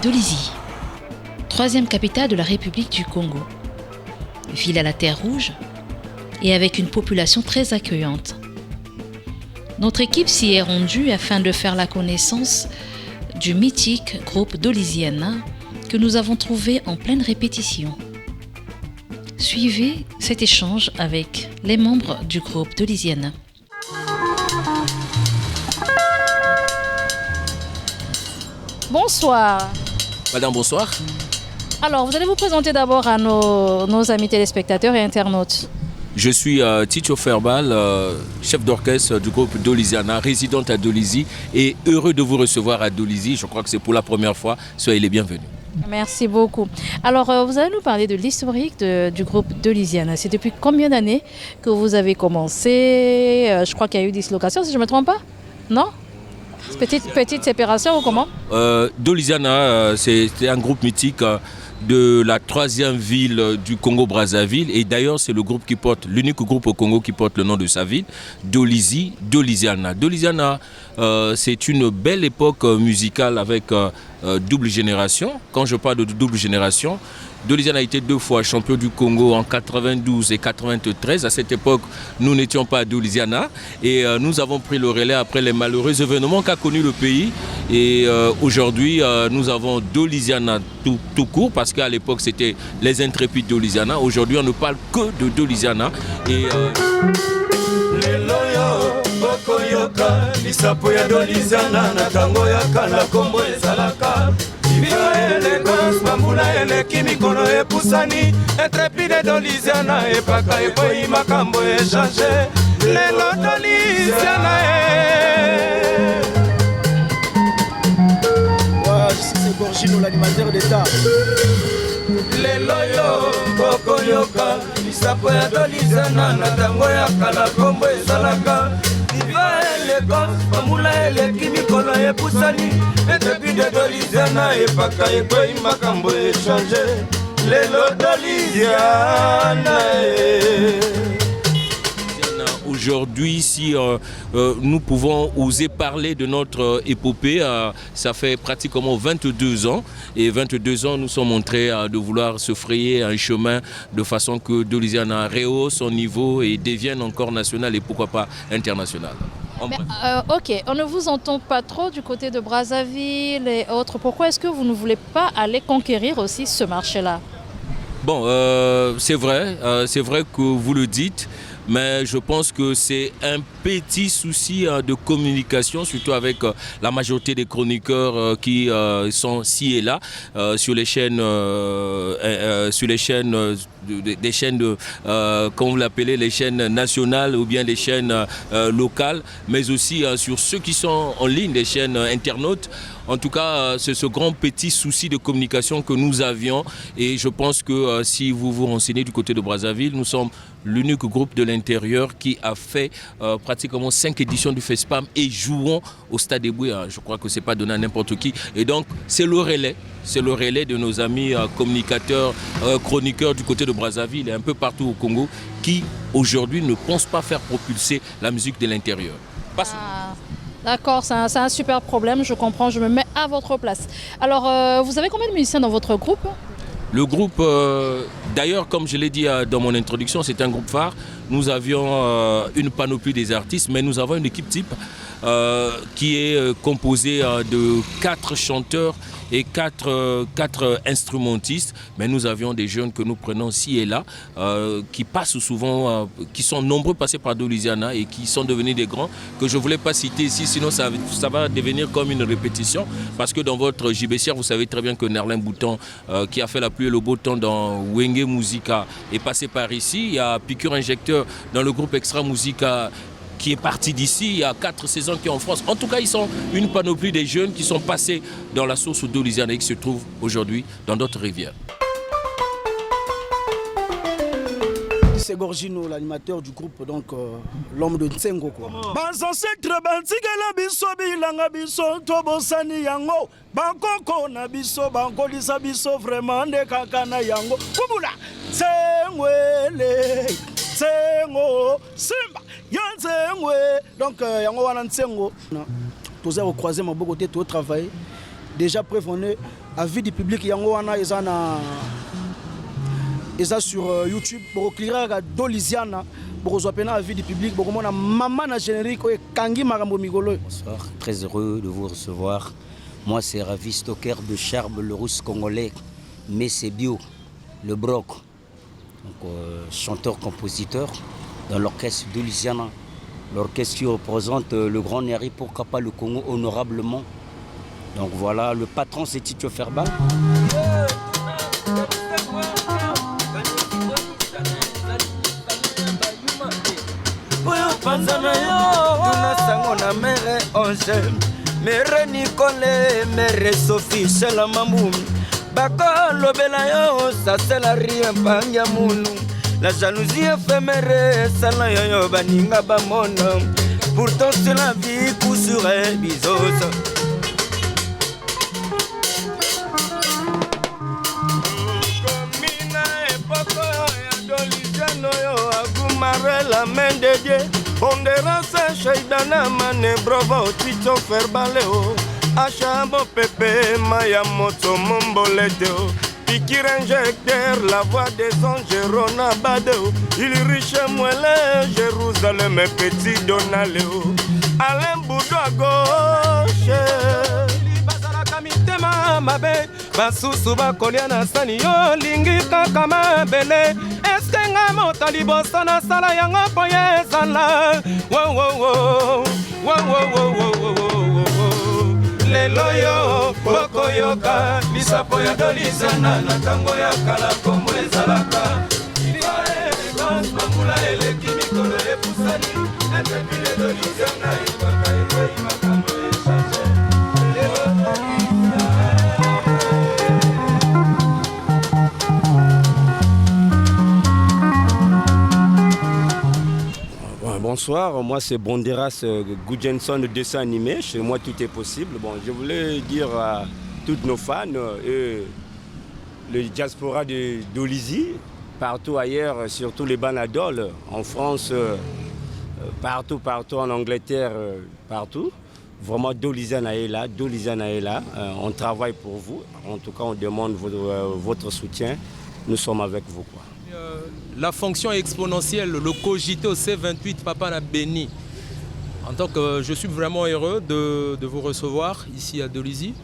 Dolisie, troisième capitale de la République du Congo. Ville à la terre rouge et avec une population très accueillante. Notre équipe s'y est rendue afin de faire la connaissance du mythique groupe Dolisiana que nous avons trouvé en pleine répétition. Suivez cet échange avec les membres du groupe Dolisiana. Bonsoir. Madame, bonsoir. Alors, vous allez vous présenter d'abord à nos amis téléspectateurs et internautes. Je suis Tito Ferbal, chef d'orchestre du groupe Dolisiana, résidente à Dolisie et heureux de vous recevoir à Dolisie. Je crois que c'est pour la première fois. Soyez les bienvenus. Merci beaucoup. Alors, vous allez nous parler de l'historique du groupe Dolisiana. C'est depuis combien d'années que vous avez commencé? Je crois qu'il y a eu dislocation, si je ne me trompe pas. Non? Petite séparation ou comment? Dolisiana, c'est un groupe mythique de la troisième ville du Congo-Brazzaville. Et d'ailleurs, c'est le groupe qui porte, l'unique groupe au Congo qui porte le nom de sa ville, Dolisie, Dolisiana. Dolisiana, c'est une belle époque musicale avec double génération. Quand je parle de double génération, Dolisiana a été 2 fois champion du Congo en 92 et 93. À cette époque, nous n'étions pas à Dolisiana et nous avons pris le relais après les malheureux événements qu'a connu le pays. Et aujourd'hui, nous avons Dolisiana tout court parce qu'à l'époque, c'était les intrépides Dolisiana. Aujourd'hui, on ne parle que de Dolisiana. Et élégance, bambula eleki mikolo epusani intrépide Dolisiana epaka eboyi makambo échange lelo Dolisiana c'est Gorgino, l'animateur d'État. lelo yo bokoyoka lisapo ya Dolisiana na tango ya kala kombo ezalaka viva élégance, bambula eleki mikolo epusani intrépide Dolisiana epaka ekwei makambo échange lelo Dolisiana. Aujourd'hui, si nous pouvons oser parler de notre épopée, ça fait pratiquement 22 ans. Et 22 ans, nous sommes en train de vouloir se frayer un chemin de façon que Dolisiana rehausse son niveau et devienne encore national et pourquoi pas international. Ok, on ne vous entend pas trop du côté de Brazzaville et autres. Pourquoi est-ce que vous ne voulez pas aller conquérir aussi ce marché-là? Bon, c'est vrai que vous le dites. Mais je pense que c'est un petit souci de communication, surtout avec la majorité des chroniqueurs qui sont ci et là sur les chaînes, des chaînes de, comme vous l'appelez, les chaînes nationales ou bien les chaînes locales, mais aussi sur ceux qui sont en ligne, les chaînes internautes. En tout cas, c'est ce grand petit souci de communication que nous avions et je pense que si vous vous renseignez du côté de Brazzaville, nous sommes l'unique groupe de l'intérieur qui a fait pratiquement 5 éditions du FESPAM et jouons au Stade Eboué. Je crois que ce n'est pas donné à n'importe qui. Et donc, c'est le relais de nos amis communicateurs, chroniqueurs du côté de Brazzaville et un peu partout au Congo qui, aujourd'hui, ne pensent pas faire propulser la musique de l'intérieur. D'accord, c'est un super problème, je comprends, je me mets à votre place. Alors, vous avez combien de musiciens dans votre groupe? Le groupe, d'ailleurs, comme je l'ai dit dans mon introduction, c'est un groupe phare. Nous avions une panoplie des artistes, mais nous avons une équipe type qui est composée de 4 chanteurs et 4 instrumentistes. Mais nous avions des jeunes que nous prenons ci et là, qui passent souvent, qui sont nombreux passés par Dolisiana et qui sont devenus des grands, que je ne voulais pas citer ici, sinon ça va devenir comme une répétition. Parce que dans votre JBCR, vous savez très bien que Nerlin Bouton, qui a fait la pluie et le beau temps dans Wenge Musica, est passé par ici. Il y a Piqûre Injecteur dans le groupe Extra Musica, qui est parti d'ici, il y a 4 saisons qui est en France. En tout cas, ils sont une panoplie des jeunes qui sont passés dans la source Dolisiana et qui se trouvent aujourd'hui dans d'autres rivières. C'est Gorgino, l'animateur du groupe, donc l'homme de Ntsengo. Banso sectre bantigela biso bilanga biso tobosani yango bankoko na biso bankolisa biso vraiment nde kaka na yango kubula Tsengwele Tsengo Simba Yanzengwe donc yango wana Ntsengo toza au croiser maboko te to travailler déjà preuve on est avis du public yango wana eza sur YouTube pour cliquer Doliziana pour pena avis du public pour mona maman na générique oye kangi makambo mikolo. Bonsoir, très heureux de vous recevoir. Moi c'est Ravi Stoker de Charbe, le russe congolais, mais c'est bio, le broc. Donc chanteur-compositeur dans l'orchestre Doliziana. L'orchestre qui représente le grand Neri, pourquoi pas le Congo honorablement. Donc voilà, le patron c'est Tito Ferbal. Mere Nicole, mere Sophie, c'est la mamou. Bako lobela yo, ça c'est la rien panga munu. La jalousie éphémère, ça la yo baninga bamona. Pourtant c'est la vie coup sur un bisos. Comina epoko ya Doliziano yo agumare la main de Dieu. Pondérance shaidana mane bravo Tito Ferbaleo. Achambo pepe maya moto momboleteo. Pikir injecteur la voix des anges Rona Badeo. Il riche moelle Jérusalem petit Donaleo. Alain Boudou à gauche. Il bazara kamitema mabe. Basusu bakolia na sani yo lingi kakama bele. Eske nga motali bosana sala yanga poye sala. Wow wow wow. Wow wow wow wow wow. Lelo yo boko yoka lisapo ya Doliziana na tango ya kala komo ezalaka. Mangula eleki mikolo epusani epepile Doliziana ibaka ewe makambo echange. Bonsoir, moi c'est Bonderas Gudjenson de dessin animé. Chez moi tout est possible. Bon, je voulais dire à tous nos fans et le diaspora de Dolizy, partout ailleurs, surtout les Banadoles, en France, partout en Angleterre, partout. Vraiment Doliziana est là, on travaille pour vous. En tout cas, on demande votre soutien. Nous sommes avec vous, quoi. La fonction exponentielle, le cogito C28, Papa n'a béni. En tant que je suis vraiment heureux de vous recevoir ici à Dolizy.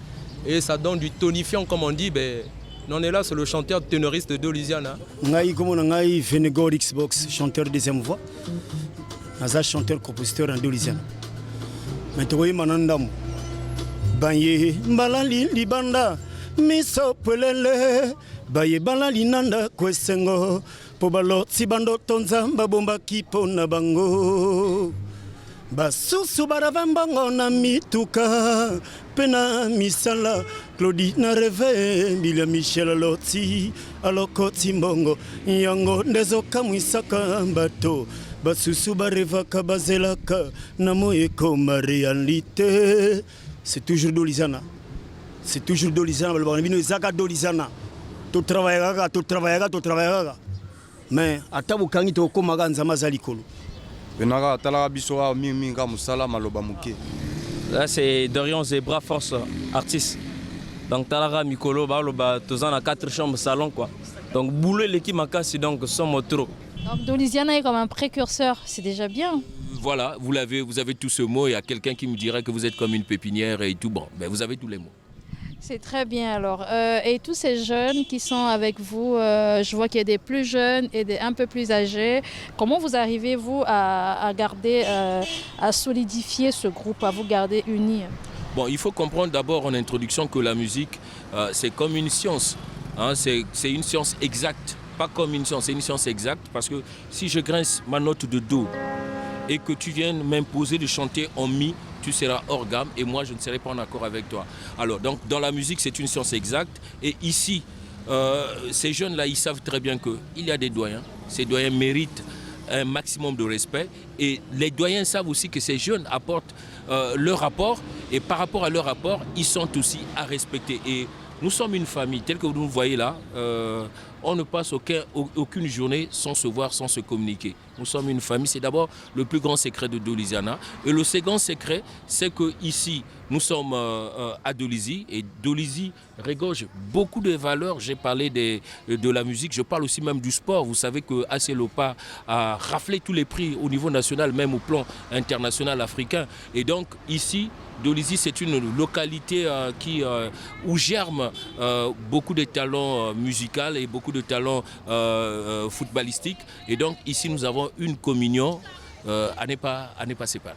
Et ça donne du tonifiant, comme on dit. On est là, c'est le chanteur ténoriste de Doliziana. Ngai comme ngai Venegor Xbox, chanteur deuxième voix. Naza chanteur compositeur en Doliziana. Maintenant manandam. Banye balali libanda miso pelele. Baye balali nanda kwesengo pobalo tibando tonzamba bomba kipo na bango basusu baravambango na mituka pena misala Claudine Reve bila Michel Loti alokoti mbongo yango ndezo kamwisaka bato basusu barevaka bazelaka na moyeko ma réalité. C'est toujours Doliziana, c'est toujours Doliziana balobano ezaka Doliziana. Tu travailleras. Mais à Tabukangi, tu as commencé à Mazalikolo. Là, c'est Dorian Zebra Force artiste. Donc, Talara Mikolo, tu as 4 chambres salon. Quoi. Donc, boulot l'équipe Makassi, donc, sommes trop. Donc, Doliziana est comme un précurseur, c'est déjà bien. Voilà, vous avez tout ce mot. Il y a quelqu'un qui me dirait que vous êtes comme une pépinière et tout. Bon, vous avez tous les mots. C'est très bien alors. Et tous ces jeunes qui sont avec vous, je vois qu'il y a des plus jeunes et des un peu plus âgés. Comment vous arrivez, vous, à garder, à solidifier ce groupe, à vous garder unis? Bon, il faut comprendre d'abord en introduction que la musique, c'est comme une science. Hein, c'est une science exacte. Pas comme une science, c'est une science exacte. Parce que si je grince ma note de Do et que tu viennes m'imposer de chanter en Mi, tu seras hors gamme et moi je ne serai pas en accord avec toi. Alors donc dans la musique c'est une science exacte et ici ces jeunes-là ils savent très bien qu'il y a des doyens. Ces doyens méritent un maximum de respect et les doyens savent aussi que ces jeunes apportent leur rapport et par rapport à leur rapport ils sont aussi à respecter. Et nous sommes une famille, telle que vous nous voyez là. On ne passe aucune journée sans se voir, sans se communiquer. Nous sommes une famille, c'est d'abord le plus grand secret de Doliziana. Et le second secret, c'est qu'ici, nous sommes à Dolizy et Dolizy regorge beaucoup de valeurs. J'ai parlé de la musique, je parle aussi même du sport. Vous savez que AC Lopa a raflé tous les prix au niveau national, même au plan international africain. Et donc ici, Dolizy, c'est une localité où germent beaucoup de talents musicaux et beaucoup de talents footballistiques. Et donc ici, nous avons une communion à ne pas séparer.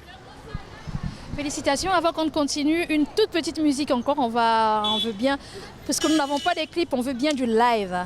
Félicitations. Avant qu'on continue, une toute petite musique encore. On veut bien, parce que nous n'avons pas des clips, on veut bien du live.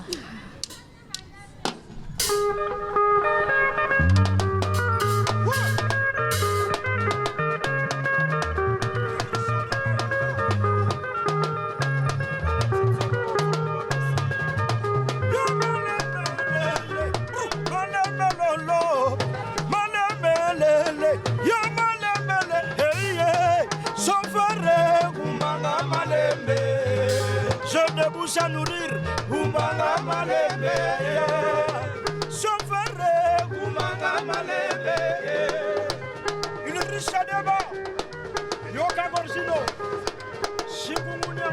Bouche à nourrir, Umbanga Malebe, chauffeur, Umbanga Malebe, une riche débat, Yoka Gorgino, Shibumunia.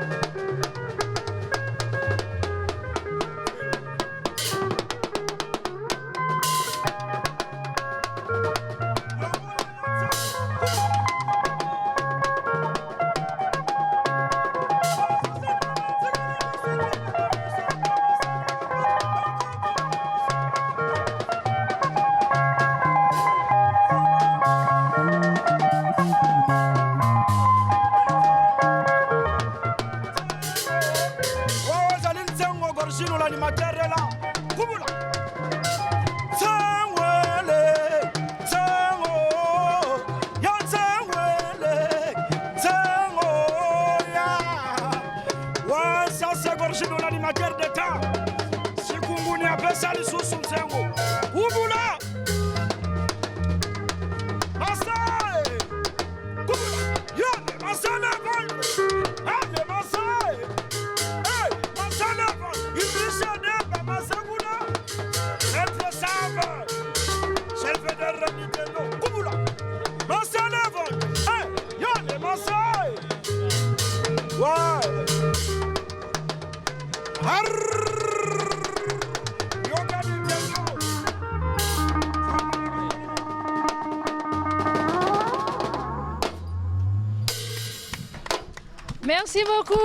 Merci beaucoup.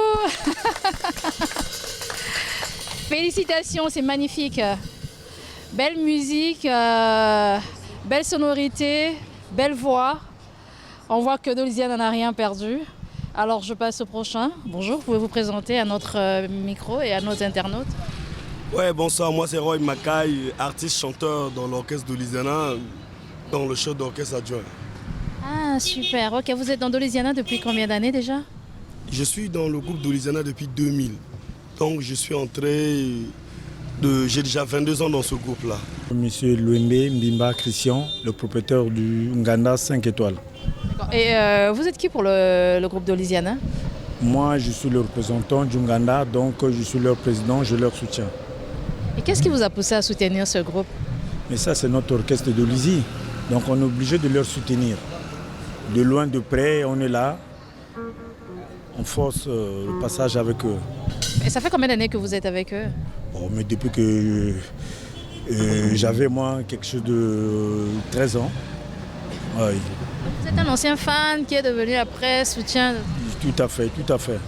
Félicitations, c'est magnifique. Belle musique, belle sonorité, belle voix. On voit que Doliziana n'a rien perdu. Alors je passe au prochain. Bonjour, vous pouvez vous présenter à notre micro et à nos internautes. Ouais, bonsoir, moi c'est Roy Mackay, artiste chanteur dans l'orchestre Doliziana, dans le chef d'orchestre adjoint. Ah super, ok, vous êtes dans Doliziana depuis combien d'années déjà? Je suis dans le groupe Doliziana depuis 2000. Donc je suis j'ai déjà 22 ans dans ce groupe-là. Monsieur Louembe Mbimba Christian, le propriétaire du Nganda 5 étoiles. Et vous êtes qui pour le groupe Doliziana? Moi, je suis le représentant du Nganda, donc je suis leur président, je leur soutiens. Et qu'est-ce qui vous a poussé à soutenir ce groupe? Mais ça, c'est notre orchestre de Dolizy. Donc on est obligé de leur soutenir. De loin, de près, on est là. On force le passage avec eux. Et ça fait combien d'années que vous êtes avec eux? Bon, mais depuis que j'avais moi quelque chose de 13 ans. Oui. Vous êtes un ancien fan qui est devenu après soutien? Tout à fait, tout à fait.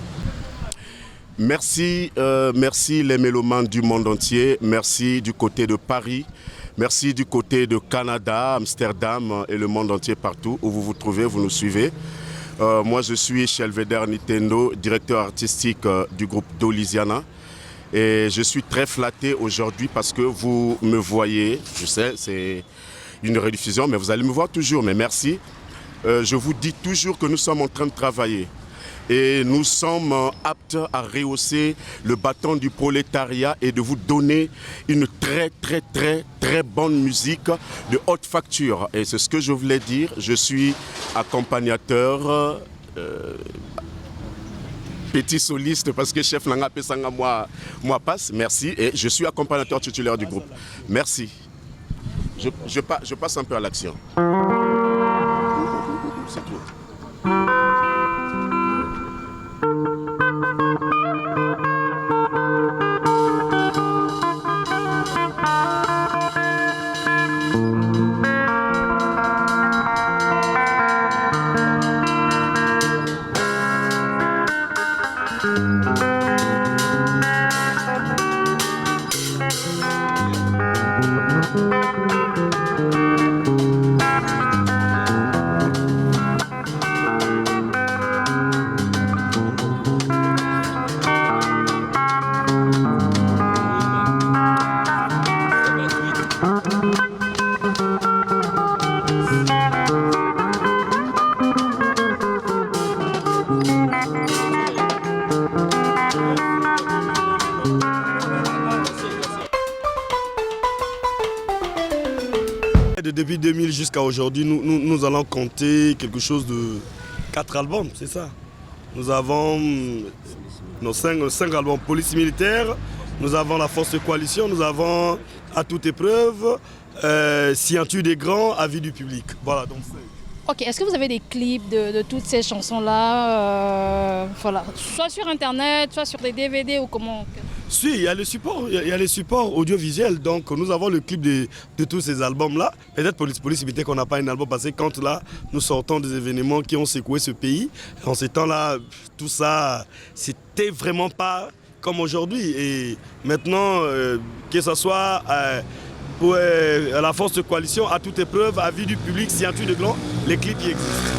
Merci, merci les mélomanes du monde entier. Merci du côté de Paris. Merci du côté de Canada, Amsterdam et le monde entier partout où vous vous trouvez, vous nous suivez. Moi, je suis Shelveder Nintendo, directeur artistique du groupe Doliziana. Et je suis très flatté aujourd'hui parce que vous me voyez. Je sais, c'est une rediffusion, mais vous allez me voir toujours. Mais merci. Je vous dis toujours que nous sommes en train de travailler. Et nous sommes aptes à rehausser le bâton du prolétariat et de vous donner une très bonne musique de haute facture. Et c'est ce que je voulais dire. Je suis accompagnateur petit soliste parce que chef Nanga Pesanga moi passe. Merci. Et je suis accompagnateur titulaire du groupe. Merci. Je passe un peu à l'action. C'est tout. Depuis 2000 jusqu'à aujourd'hui, nous allons compter quelque chose de 4 albums, c'est ça. Nous avons nos 5 albums Police Militaire, nous avons La Force de Coalition, nous avons À toute épreuve, Scienture des Grands, Avis du public. Voilà, donc Ok, est-ce que vous avez des clips de toutes ces chansons-là, voilà, soit sur Internet, soit sur des DVD ou comment? Si, il y a les supports audiovisuels, donc nous avons le clip de tous ces albums-là. Peut-être Police Militaire qu'on n'a pas un album parce que quand là, nous sortons des événements qui ont secoué ce pays, en ces temps-là, tout ça, c'était vraiment pas comme aujourd'hui. Et maintenant, que ce soit pour La Force de Coalition, À toute épreuve, Avis du public, Scienture de Gland, les clips qui existent.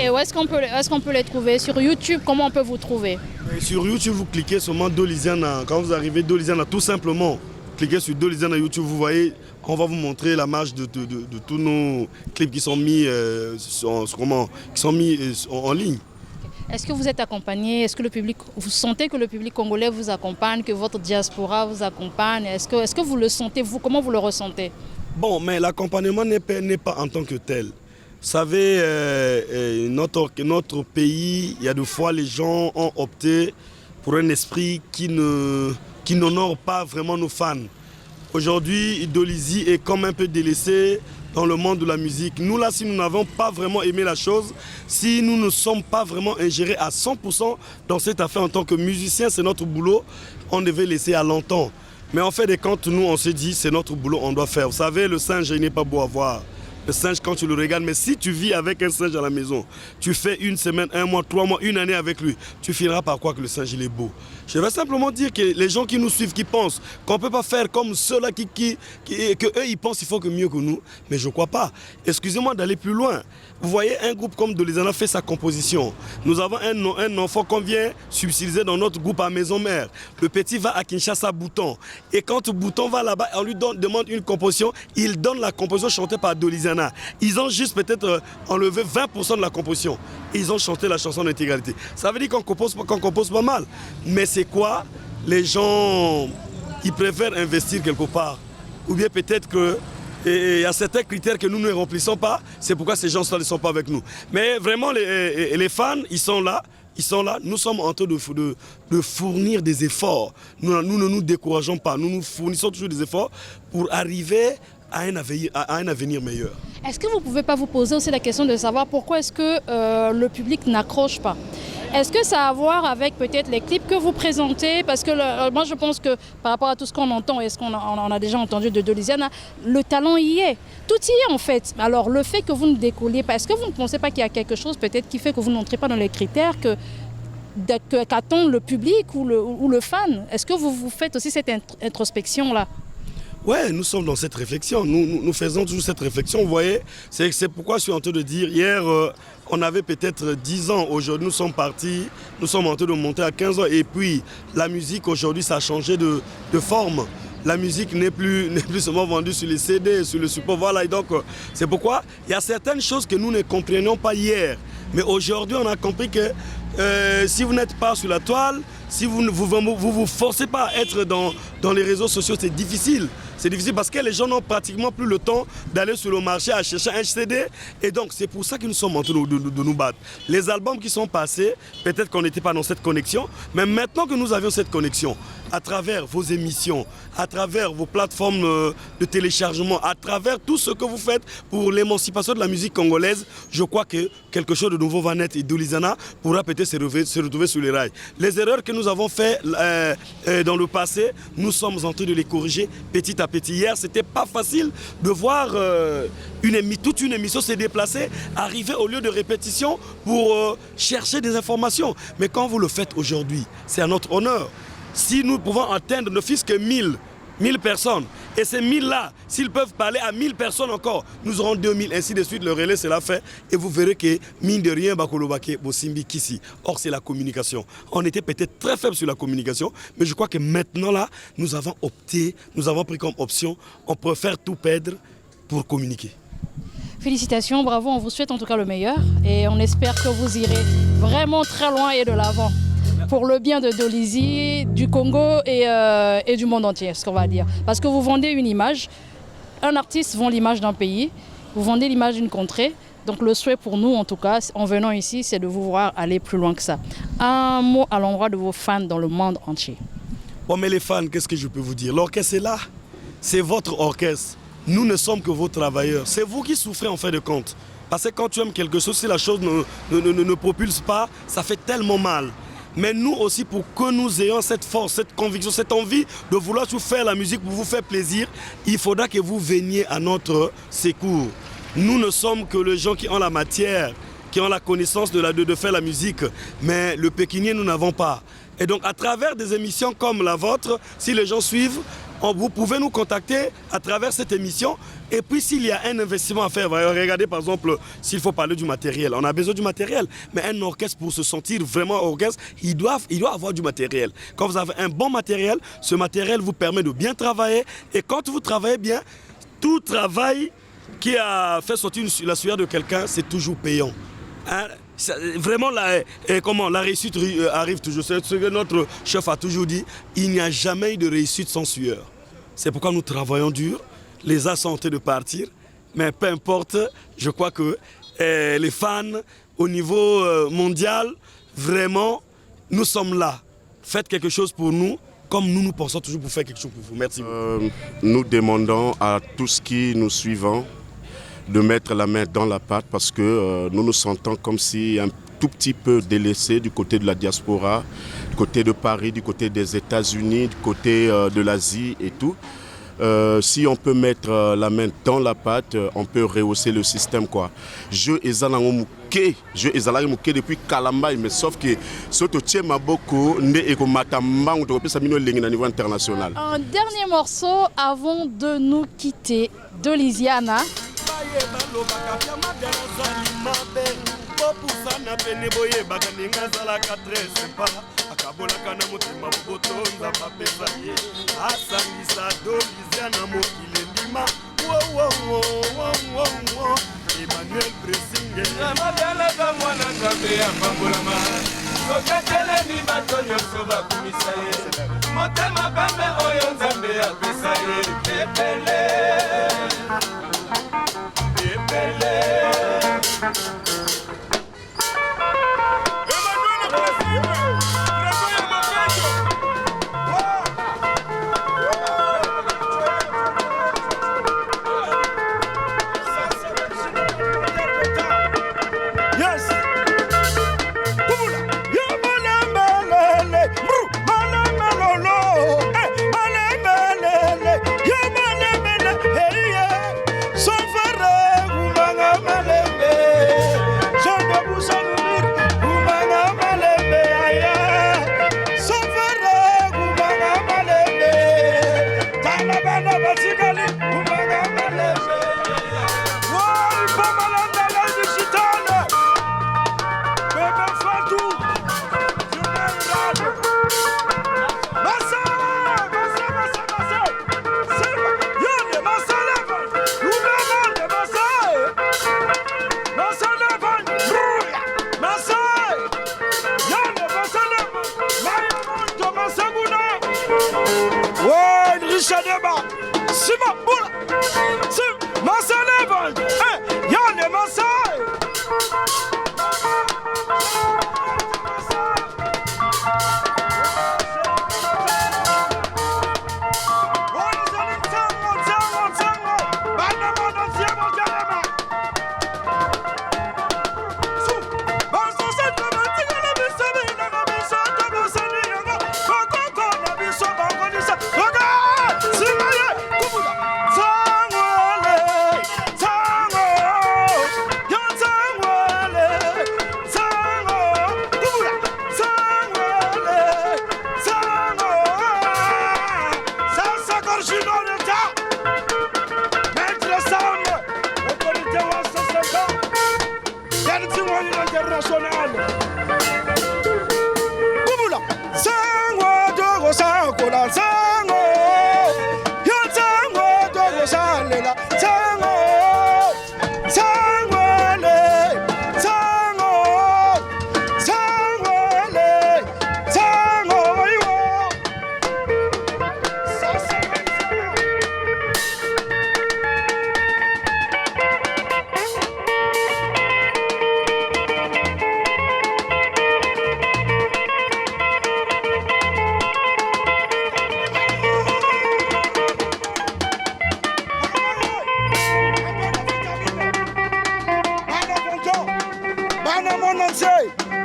Et où est-ce qu'on peut les trouver? Sur YouTube, comment on peut vous trouver? Sur YouTube, vous cliquez seulement Dolisiana. Quand vous arrivez Dolisiana, tout simplement, cliquez sur Dolisiana YouTube, vous voyez, on va vous montrer la marge de tous nos clips qui sont mis, en ligne. Est-ce que vous êtes accompagné? Est-ce que vous sentez que le public congolais vous accompagne, que votre diaspora vous accompagne? Est-ce que vous le sentez, vous? Comment vous le ressentez? Bon, mais l'accompagnement n'est pas en tant que tel. Vous savez, notre pays, il y a des fois les gens ont opté pour un esprit qui n'honore pas vraiment nos fans. Aujourd'hui, Dolizy est comme un peu délaissé dans le monde de la musique. Nous là, si nous n'avons pas vraiment aimé la chose, si nous ne sommes pas vraiment ingérés à 100% dans cette affaire en tant que musicien, c'est notre boulot, on devait laisser à longtemps. Mais en fait, quand nous on se dit c'est notre boulot, on doit faire. Vous savez, le singe il n'est pas beau à voir. Le singe quand tu le regardes, mais si tu vis avec un singe à la maison, tu fais une semaine, 1 mois, 3 mois, une année avec lui, tu finiras par croire que le singe il est beau. Je vais simplement dire que les gens qui nous suivent, qui pensent qu'on ne peut pas faire comme ceux-là que eux ils pensent qu'il faut que mieux que nous, mais je ne crois pas. Excusez-moi d'aller plus loin. Vous voyez, un groupe comme Dolisiana fait sa composition. Nous avons un enfant qu'on vient subtiliser dans notre groupe à Maison Mère. Le petit va à Kinshasa Bouton. Et quand Bouton va là-bas, on lui demande une composition, il donne la composition chantée par Dolisiana. Ils ont juste peut-être enlevé 20% de la composition. Et ils ont chanté la chanson en intégralité. Ça veut dire qu'on compose pas mal. Mais c'est quoi? Les gens, ils préfèrent investir quelque part. Ou bien peut-être que il y a certains critères que nous ne remplissons pas. C'est pourquoi ces gens-là ne sont pas avec nous. Mais vraiment, les fans, ils sont là. Nous sommes en train de fournir des efforts. Nous ne nous décourageons pas. Nous fournissons toujours des efforts pour arriver à un avenir meilleur. Est-ce que vous ne pouvez pas vous poser aussi la question de savoir pourquoi est-ce que le public n'accroche pas? Est-ce que ça a à voir avec peut-être les clips que vous présentez? Parce que moi je pense que par rapport à tout ce qu'on entend et ce qu'on a déjà entendu de Dolisiana, le talent y est. Tout y est en fait. Alors le fait que vous ne décolliez pas, est-ce que vous ne pensez pas qu'il y a quelque chose peut-être qui fait que vous n'entrez pas dans les critères qu'attend le public ou le fan? Est-ce que vous faites aussi cette introspection-là? Ouais, nous sommes dans cette réflexion, nous faisons toujours cette réflexion, vous voyez, c'est pourquoi je suis en train de dire, hier on avait peut-être 10 ans, aujourd'hui nous sommes partis, nous sommes en train de monter à 15 ans et puis la musique aujourd'hui ça a changé de forme. La musique n'est plus seulement vendue sur les CD, sur le support, voilà, et donc c'est pourquoi il y a certaines choses que nous ne comprenions pas hier, mais aujourd'hui on a compris que si vous n'êtes pas sur la toile, si vous ne vous forcez pas à être dans les réseaux sociaux, c'est difficile. C'est difficile parce que les gens n'ont pratiquement plus le temps d'aller sur le marché à chercher un CD. Et donc, c'est pour ça que nous sommes en train de nous battre. Les albums qui sont passés, peut-être qu'on n'était pas dans cette connexion, mais maintenant que nous avions cette connexion, à travers vos émissions, à travers vos plateformes de téléchargement, à travers tout ce que vous faites pour l'émancipation de la musique congolaise, je crois que quelque chose de nouveau va naître et Dolizana pourra peut-être se retrouver sur les rails. Les erreurs que nous avons faites dans le passé, nous sommes en train de les corriger petit à petit. Hier, c'était pas facile de voir toute une émission se déplacer, arriver au lieu de répétition pour chercher des informations. Mais quand vous le faites aujourd'hui, c'est à notre honneur. Si nous pouvons atteindre ne fût-ce que 1000 personnes, et ces 1000-là, s'ils peuvent parler à 1000 personnes encore, nous aurons 2000, ainsi de suite, le relais sera fait, et vous verrez que, mine de rien, Bakolobake, Bosimbi, Kissi. Or, c'est la communication. On était peut-être très faible sur la communication, mais je crois que maintenant, là, nous avons opté, nous avons pris comme option, on préfère tout perdre pour communiquer. Félicitations, bravo, on vous souhaite en tout cas le meilleur, et on espère que vous irez vraiment très loin et de l'avant. Pour le bien de Dolizy, du Congo et du monde entier, ce qu'on va dire. Parce que vous vendez une image, un artiste vend l'image d'un pays, vous vendez l'image d'une contrée. Donc le souhait pour nous, en tout cas, en venant ici, c'est de vous voir aller plus loin que ça. Un mot à l'endroit de vos fans dans le monde entier. Bon, mais les fans, qu'est-ce que je peux vous dire? L'orchestre est là, c'est votre orchestre. Nous ne sommes que vos travailleurs. C'est vous qui souffrez en fin de compte. Parce que quand tu aimes quelque chose, si la chose ne propulse pas, ça fait tellement mal. Mais nous aussi, pour que nous ayons cette force, cette conviction, cette envie de vouloir tout faire la musique pour vous faire plaisir, il faudra que vous veniez à notre secours. Nous ne sommes que les gens qui ont la matière, qui ont la connaissance de faire la musique, mais le pékinier, nous n'avons pas. Et donc, à travers des émissions comme la vôtre, si les gens suivent, vous pouvez nous contacter à travers cette émission. Et puis, s'il y a un investissement à faire, regardez par exemple, s'il faut parler du matériel. On a besoin du matériel. Mais un orchestre, pour se sentir vraiment orchestre, il doit avoir du matériel. Quand vous avez un bon matériel, ce matériel vous permet de bien travailler. Et quand vous travaillez bien, tout travail qui a fait sortir la sueur de quelqu'un, c'est toujours payant. Hein? Vraiment, la réussite arrive toujours. C'est ce que notre chef a toujours dit. Il n'y a jamais eu de réussite sans sueur. C'est pourquoi nous travaillons dur. Les as sont en train de partir. Mais peu importe, je crois que les fans, au niveau mondial, vraiment, nous sommes là. Faites quelque chose pour nous, comme nous pensons toujours pour faire quelque chose pour vous. Merci beaucoup. Nous demandons à tous qui nous suivent de mettre la main dans la pâte parce que nous nous sentons comme si un tout petit peu délaissés du côté de la diaspora, du côté de Paris, du côté des États-Unis, du côté de l'Asie et tout. Si on peut mettre la main dans la pâte, on peut rehausser le système, quoi. Je ezalaki depuis Kalamba, mais sauf que soto tiema beaucoup ne ekomatamba on peut ça au niveau international. Un dernier morceau avant de nous quitter, Doliziana. Akabolaka na motema botonza mapesa ye asangisa Doliziana mokile ndima Emmanuel Presinge Magalaka mwana Nzambe apambolama sokatelemi bato nyonso bakumisa ye motema pembe oyo Nzambe apesa ye epele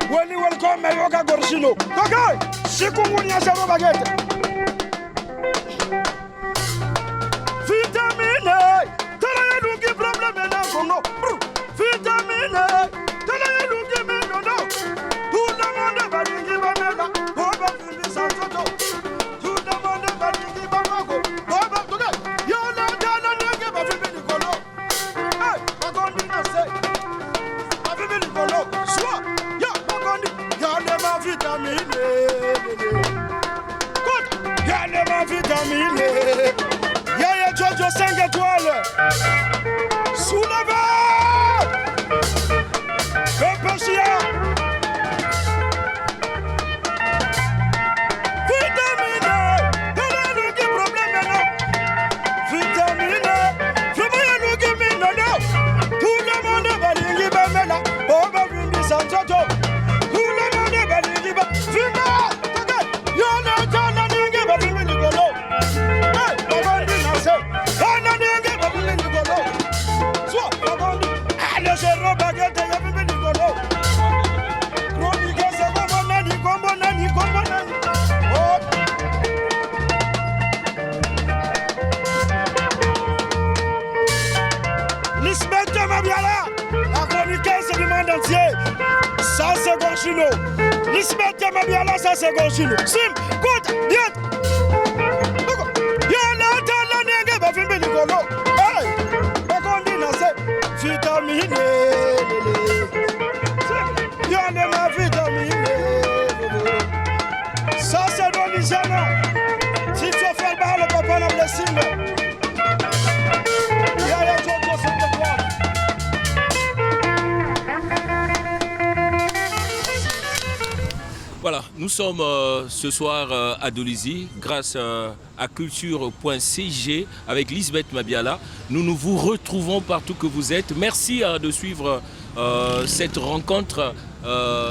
Weli welcome yoga gorshino. Okay. Sikungunya zero baguette. Vitamine. Tala yeluki problème na Congo. Vitamine. Tala yeluki menono. Tout le monde va dingi bamela. Oba fundi santo. Tout le monde va dingi bamako. Oba tude. Yona dala nenge ba fundi nikolo. Hey, magondi na say. Ba fundi nikolo. Soit. Ya magondi. Yone ma vitamine. Good. Yone ma vitamine. Yaya Jojo 5 étoiles. Soulevez. Peuple chien. Vitamine. Quel est le problème maintenant? Vitamine. Je vais le gagner maintenant. Tout le monde va l'y bamela. On va venir sans toto. Tout le monde va l'y bamela. Vima. Y'en a dans la ligne va venir le golo. Hey, on va venir lancer. On a n'engue va venir le golo. Soit, on va venir. Allez, je rebaguette, il y a venir le golo. Chronique, c'est comme nani. Oh. Lisbeth Mabiala, la chroniqueuse du monde entier. Ça c'est Gorchino. Lisbeth Mabiala, ça c'est Gorchino. Sim, good, bien. Y'en a dans la nègre, va filmer du golo. Hey, on dit non, c'est vitamine. Y'en a ma vitamine. Ça c'est Donisiana. Si tu fais le bas, le papa n'a blessé. Yaya Jojo 5 étoiles. Voilà, nous sommes ce soir à Dolisie grâce à culture.cg avec Lisbeth Mabiala. Nous vous retrouvons partout que vous êtes. Merci de suivre cette rencontre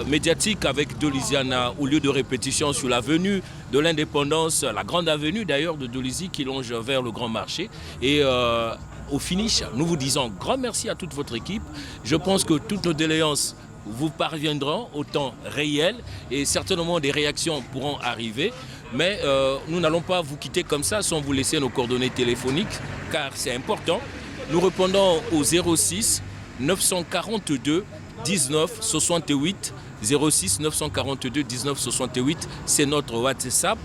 médiatique avec Dolisiana au lieu de répétition sur l'avenue de l'Indépendance, la grande avenue d'ailleurs de Dolisie qui longe vers le Grand Marché. Et au finish, nous vous disons grand merci à toute votre équipe. Je pense que toutes nos doléances vous parviendront au temps réel et certainement des réactions pourront arriver. Mais nous n'allons pas vous quitter comme ça sans vous laisser nos coordonnées téléphoniques car c'est important. Nous répondons au 06 942 19 68 06 942 19 68, c'est notre WhatsApp.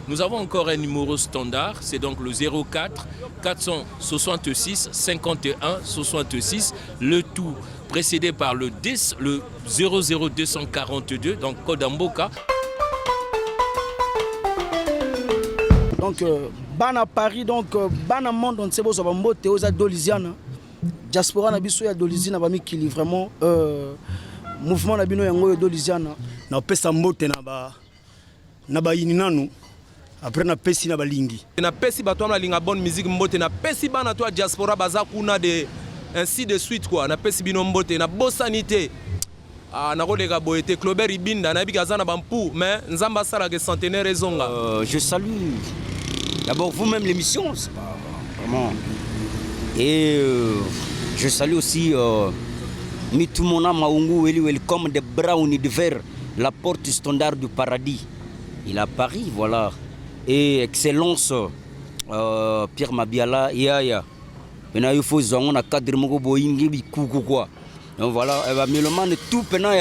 Nous avons encore un numéro standard, c'est donc le 04 466 51 66, le tout précédé par le 00242, donc code Mboka. Donc, bana Paris, donc bana monde, on sait pas si on va aux Dolisiana. Diaspora na biso ya Dolisie na bami kili vraiment mouvement na bino yango Dolisiana na pesa mbote na ba yini nanu après na pesi na balingi na pesi bato na linga bonne musique mbote na pesi bana to diaspora baza kuna de ainsi de suite quoi na pesi bino mbote na bosanité na kolega boete Clobert Ibinda na bikaza na bampu mais nzamba sala que centenaire raisonga. Je salue d'abord vous-même l'émission, c'est pas vraiment. Et je salue aussi Mitumona Maungu Eli Welcome de Brown de Verre, la porte standard du paradis. Il est à Paris, voilà. Et Excellence Pierre Mabiala, Yaya. Maintenant, il faut qu'on a cadre moko boyingi bi kuku quoi. Donc voilà, elle va mélomane tout pendant il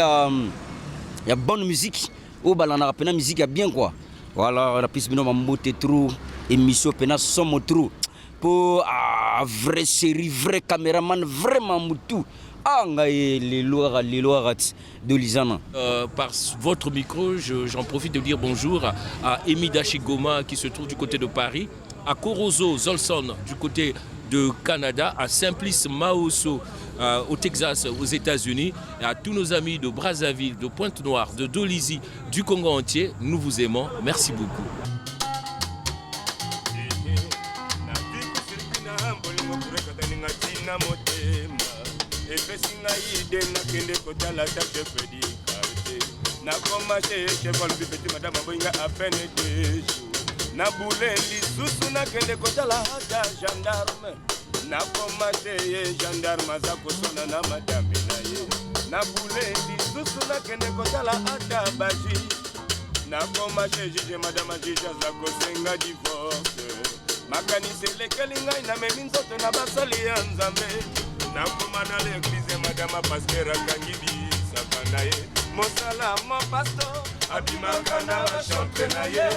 y a bonne musique. Au balana pendant musique il y a bien quoi. Voilà, la piste bino mambote trou émission pendant somme trou. Pour vrai série, vrai caméraman, vraiment moutou. Les lois de Lisana. Par votre micro, j'en profite de dire bonjour à Emi Dashigoma qui se trouve du côté de Paris, à Corozo Zolson du côté de Canada, à Simplice Maoso au Texas, aux États-Unis, et à tous nos amis de Brazzaville, de Pointe-Noire, de Dolisie, du Congo entier. Nous vous aimons. Merci beaucoup. Na boule lisusu na kende kotala hata gendarme na komate ye gendarme za kosona na madame na ye na bule lisusu nakende kotala ata baji nakoma jeje madame jeje aza kosenga divorce makanisi elekeli ngai namemi nzoto na basali ya nzambe nakoma na l'eglize madame paster akangi bisaka na ye mosala mo pasto abimaka na bachantre na ye